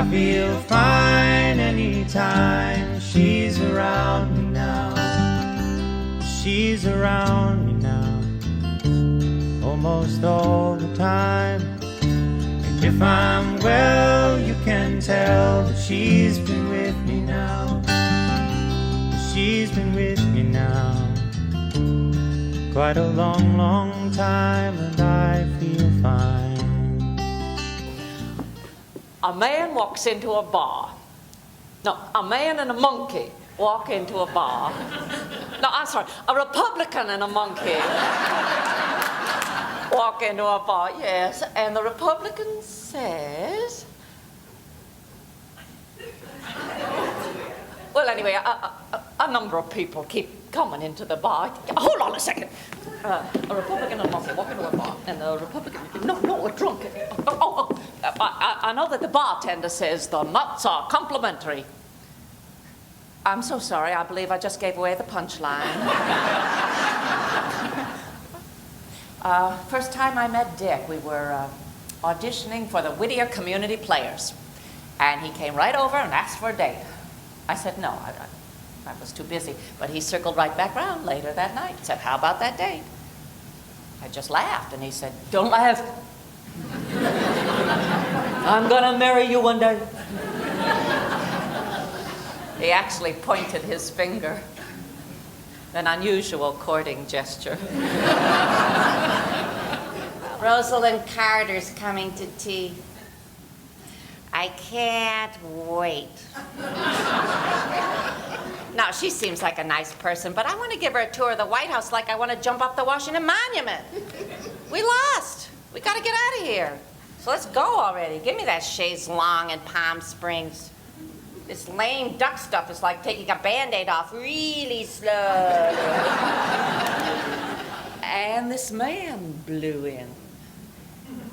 feel fine anytime she's around me now. She's around me now, almost all the time. And if I'm well, you can tell that she's been with me now. She's been with me now quite a long, long time, and I feel fine. A man walks into a bar. No, a man and a monkey walk into a bar. No, I'm sorry, a Republican and a monkey walk into a bar, yes, and the Republican says... Well, anyway, a number of people keep coming into the bar. Hold on a second. A Republican and a monkey walk into a bar, and the Republican... No, a drunk. I know that the bartender says the nuts are complimentary. I'm so sorry, I believe I just gave away the punchline. First time I met Dick, we were auditioning for the Whittier Community Players. And he came right over and asked for a date. I said no, I was too busy. But he circled right back round later that night and said, how about that date? I just laughed, and he said, don't laugh. I'm gonna marry you one day. He actually pointed his finger, an unusual courting gesture. Rosalind Carter's coming to tea. I can't wait. Now, she seems like a nice person, but I want to give her a tour of the White House like I want to jump off the Washington Monument. We lost. We got to get out of here. So let's go already. Give me that chaise longue in Palm Springs. This lame duck stuff is like taking a Band-Aid off really slow. And this man blew in.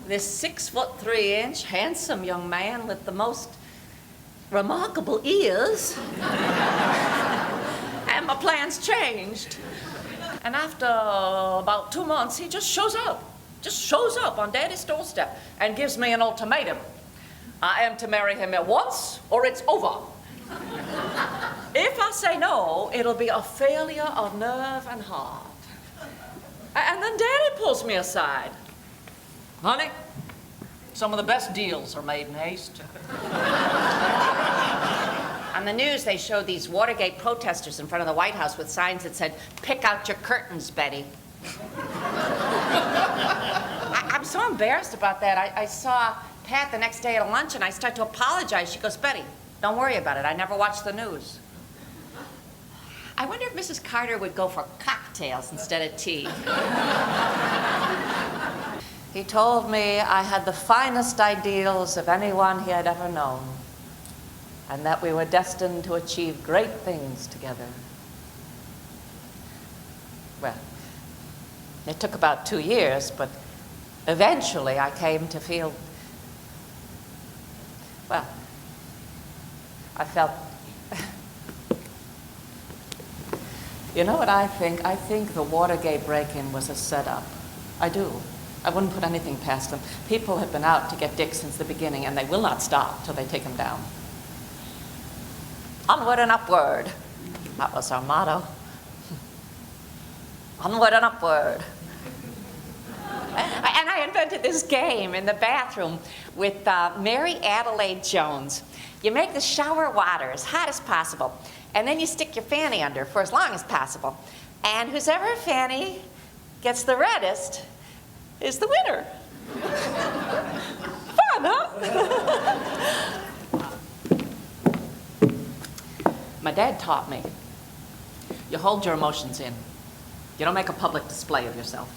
This 6'3" handsome young man with the most remarkable ears. And my plans changed. And after about 2 months, he just shows up. Just shows up on Daddy's doorstep and gives me an ultimatum. I am to marry him at once, or it's over. If I say no, it'll be a failure of nerve and heart. And then Daddy pulls me aside. Honey, some of the best deals are made in haste. On the news, they showed these Watergate protesters in front of the White House with signs that said, pick out your curtains, Betty. I'm so embarrassed about that. I saw Pat the next day at lunch, and I started to apologize. She goes, Betty, don't worry about it. I never watched the news. I wonder if Mrs. Carter would go for cocktails instead of tea. He told me I had the finest ideals of anyone he had ever known, and that we were destined to achieve great things together. Well, it took about 2 years, but eventually I came to feel, well, I felt, you know what I think? I think the Watergate break-in was a setup. I do. I wouldn't put anything past them. People have been out to get Dick since the beginning, and they will not stop till they take him down. Onward and upward. That was our motto. Onward and upward. And I invented this game in the bathroom with Mary Adelaide Jones. You make the shower water as hot as possible, and then you stick your fanny under for as long as possible. And whoever fanny gets the reddest is the winner. Fun, huh? My dad taught me, you hold your emotions in. You don't make a public display of yourself.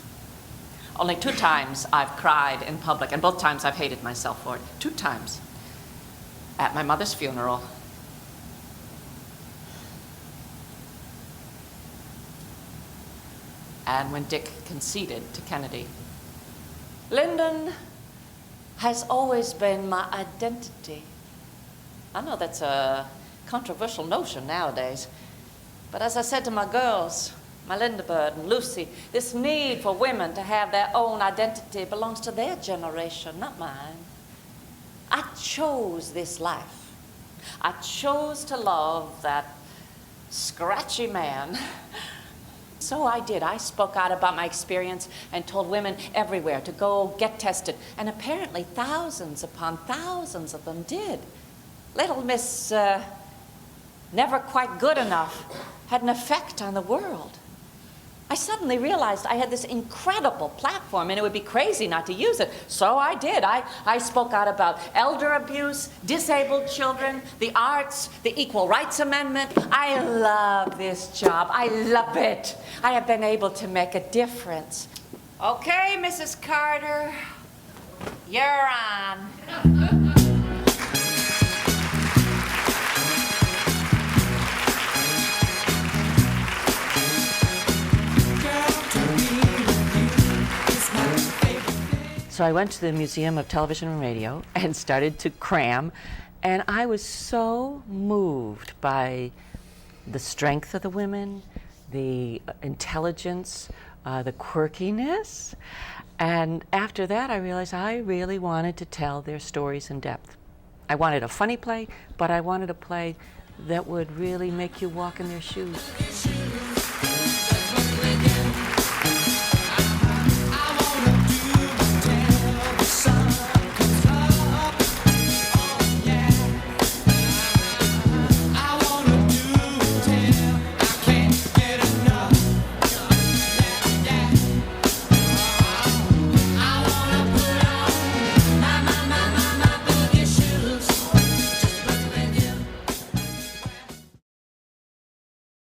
Only 2 times I've cried in public, and both times I've hated myself for it. 2 times. At my mother's funeral, and when Dick conceded to Kennedy. Lyndon has always been my identity. I know that's a controversial notion nowadays, but as I said to my girls, my Linda Bird and Lucy, this need for women to have their own identity belongs to their generation, not mine. I chose this life. I chose to love that scratchy man. So I did. I spoke out about my experience and told women everywhere to go get tested. And apparently thousands upon thousands of them did. Little Miss Never Quite Good Enough had an effect on the world. I suddenly realized I had this incredible platform and it would be crazy not to use it. So I did. I spoke out about elder abuse, disabled children, the arts, the Equal Rights Amendment. I love this job. I love it. I have been able to make a difference. Okay, Mrs. Carter, you're on. So I went to the Museum of Television and Radio and started to cram, and I was so moved by the strength of the women, the intelligence, the quirkiness, and after that I realized I really wanted to tell their stories in depth. I wanted a funny play, but I wanted a play that would really make you walk in their shoes.